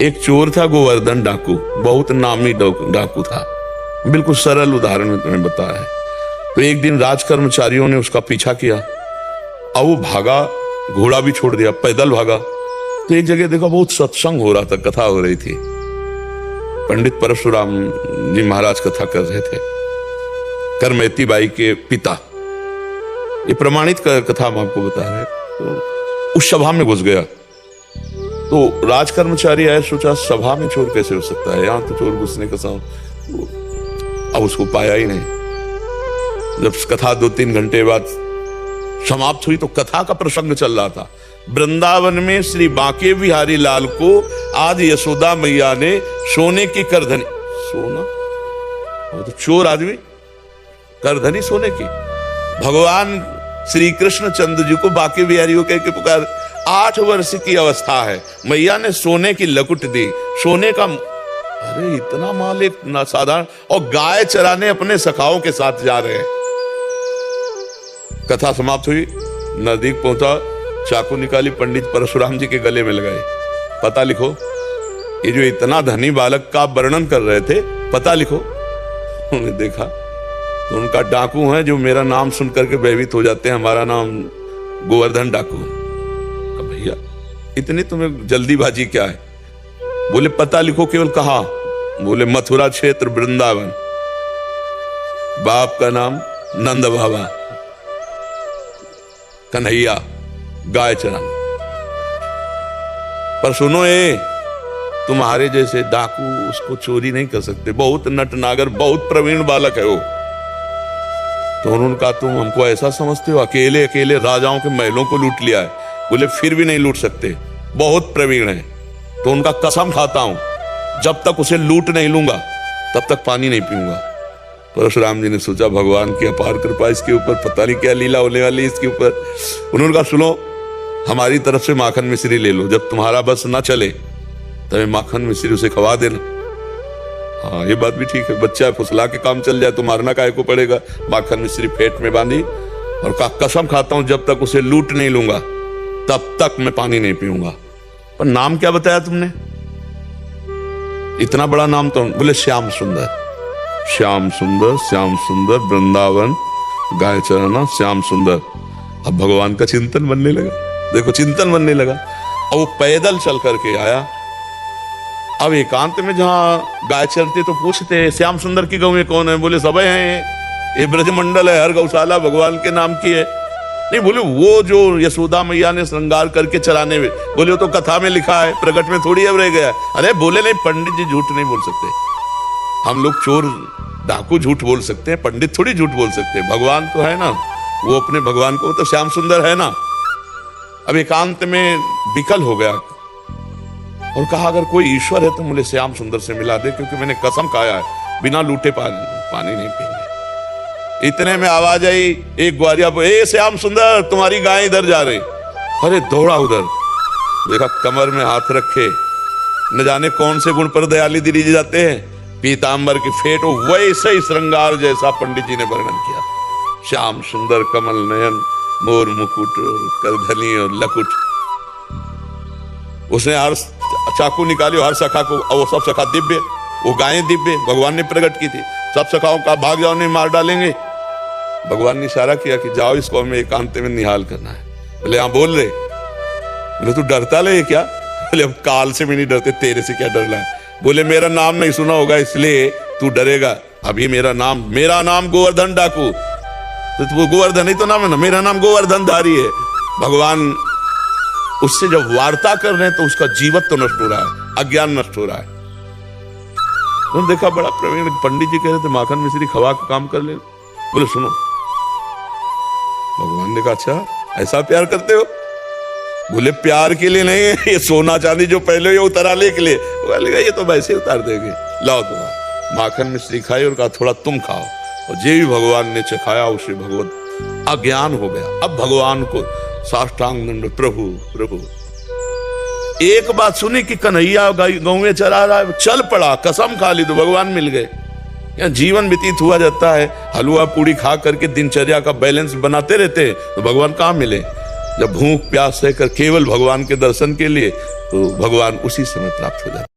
एक चोर था गोवर्धन डाकू, बहुत नामी डाकू था। बिल्कुल सरल उदाहरण में तुम्हें बताया है। तो एक दिन राज कर्मचारियों ने उसका पीछा किया, अब वो भागा, घोड़ा भी छोड़ दिया, पैदल भागा। तो एक जगह देखा बहुत सत्संग हो रहा था, कथा हो रही थी। पंडित परशुराम जी महाराज कथा कर रहे थे, करमैती बाई के पिता। ये प्रमाणित कथा हम आपको बता रहे हैं। तो उस सभा में घुस गया, तो राज कर्मचारी आए, सोचा सभा में चोर कैसे हो सकता है, यहां तो चोर घुसने का अब उसको पाया ही नहीं। जब कथा 2-3 घंटे बाद समाप्त हुई तो कथा का प्रसंग चल रहा था। वृंदावन में श्री बांके बिहारी लाल को आज यशोदा मैया ने सोने की करधनी, सोना वो तो चोर आदमी, करधनी सोने की, भगवान श्री कृष्ण चंद्र जी को बांके बिहारी को कह के पुकार। 8 वर्ष की अवस्था है, मैया ने सोने की लकुट दी, सोने का, अरे इतना माल एक ना साधारण, और गाय चराने अपने सखाओं के साथ जा रहे हैं। कथा समाप्त हुई, नजदीक पहुंचा, चाकू निकाली, पंडित परशुराम जी के गले में लगाई, पता लिखो। ये जो इतना धनी बालक का वर्णन कर रहे थे, पता लिखो। उन्होंने देखा तो उनका डाकू है जो मेरा नाम सुन करके भयभीत हो जाते हैं, हमारा नाम गोवर्धन डाकू है। भैया इतनी तुम्हें जल्दीबाजी क्या है? बोले पता लिखो। केवल कहा? बोले मथुरा क्षेत्र वृंदावन, बाप का नाम नंद बाबा, कन्हैया, गाय चराना। पर सुनो, ये तुम्हारे जैसे डाकू उसको चोरी नहीं कर सकते, बहुत नटनागर, बहुत प्रवीण बालक है वो। तो उन्होंने कहा तुम हमको ऐसा समझते हो, अकेले अकेले राजाओं के महलों को लूट लिया है। बोले फिर भी नहीं लूट सकते, बहुत प्रवीण है। तो उनका कसम खाता हूं, जब तक उसे लूट नहीं लूंगा तब तक पानी नहीं पीऊंगा। परशुराम जी ने सोचा भगवान की अपार कृपा इसके ऊपर, पता नहीं क्या लीला होने वाली इसके ऊपर। उन्होंने कहा सुनो, हमारी तरफ से माखन मिश्री ले लो, जब तुम्हारा बस ना चले तब माखन मिश्री उसे खवा देना। हाँ ये बात भी ठीक है, बच्चा फुसला के काम चल जाए तो मारना काहे को पड़ेगा। माखन मिश्री फेंट में बांधी और कहा कसम खाता हूं जब तक उसे लूट नहीं लूंगा तब तक मैं पानी नहीं पीऊंगा। पर नाम क्या बताया तुमने? इतना बड़ा नाम तो। बोले श्याम सुंदर, श्याम सुंदर, श्याम सुंदर, वृंदावन, गाय चराना, श्याम सुंदर। अब भगवान का चिंतन बनने लगा, देखो चिंतन बनने लगा। अब वो पैदल चल करके आया। अब एकांत में जहां गाय चरते तो पूछते श्याम सुंदर की गौ में कौन है? बोले सब हैं, ये ब्रजमंडल है, हर गौशाला भगवान के नाम की है। नहीं, बोले वो जो यशोदा मैया ने श्रृंगार करके चराने में, बोले वो तो कथा में लिखा है, प्रकट में थोड़ी अब रह गया। अरे बोले नहीं, पंडित जी झूठ नहीं बोल सकते। हम लोग चोर डाकू झूठ बोल सकते हैं, पंडित थोड़ी झूठ बोल सकते हैं। भगवान तो है ना, वो अपने भगवान को तो श्याम सुंदर है ना। अब एकांत में विकल हो गया और कहा अगर कोई ईश्वर है तो मुझे श्याम सुंदर से मिला दे, क्योंकि मैंने कसम खाया है बिना लूटे पानी नहीं पीएंगे। इतने में आवाज आई एक ग्वारिया पर, ए श्याम सुंदर तुम्हारी गाय इधर जा रही। अरे दौड़ा उधर, देखा कमर में हाथ रखे, न जाने कौन से गुण पर दयाली दिरी जाते हैं, पीतांबर की फेट, वैसे ही श्रृंगार जैसा पंडित जी ने वर्णन किया। श्याम सुंदर, कमल नयन, मोर मुकुट, करधनी और लकुट। उसने हर चाकू निकाली, हर सखा को, वो सब सखा दिव्य, वो गायें दिव्य भगवान ने प्रकट की थी। सब सखाओं का भाग जाओ, नहीं मार डालेंगे। भगवान ने इशारा किया कि जाओ इसको हमें एकांत में निहाल करना है। बोले हाँ बोल रहे। बोले तू डरता ले क्या? बोले अब काल से भी नहीं डरते, तेरे से क्या डरना है? बोले मेरा नाम नहीं सुना होगा इसलिए तू डरेगा। अभी मेरा नाम गोवर्धन डाकू, तो वो गोवर्धन ही तो नाम है ना, मेरा नाम गोवर्धन धारी है। भगवान उससे जब वार्ता कर रहे हैं तो उसका जीवत तो नष्ट हो रहा है, अज्ञान नष्ट हो रहा है। तो देखा बड़ा प्रवीण पंडित जी कह रहे थे माखन मिश्री खवा का काम कर ले। बोले सुनो, भगवान ने कहा अच्छा ऐसा प्यार करते हो? बोले प्यार के लिए नहीं है, ये सोना चांदी जो पहले ये उतारने के लिए। बोले ये तो वैसे उतार देंगे, लाओ तुम्हारा। माखन मिश्री खाई और कहा थोड़ा तुम खाओ, और जे भी भगवान ने चखाया उसे भगवत अज्ञान हो गया। अब भगवान को साष्टांग दंड, प्रभु प्रभु। एक बात सुनी कि कन्हैया गाँव में चला रहा है, चल पड़ा, कसम खा ली तो भगवान मिल गए। यहाँ जीवन व्यतीत हुआ जाता है, हलवा पूड़ी खा करके दिनचर्या का बैलेंस बनाते रहते हैं, तो भगवान कहाँ मिले? जब भूख प्यास सहकर केवल भगवान के दर्शन के लिए, तो भगवान उसी समय प्राप्त हो जाते।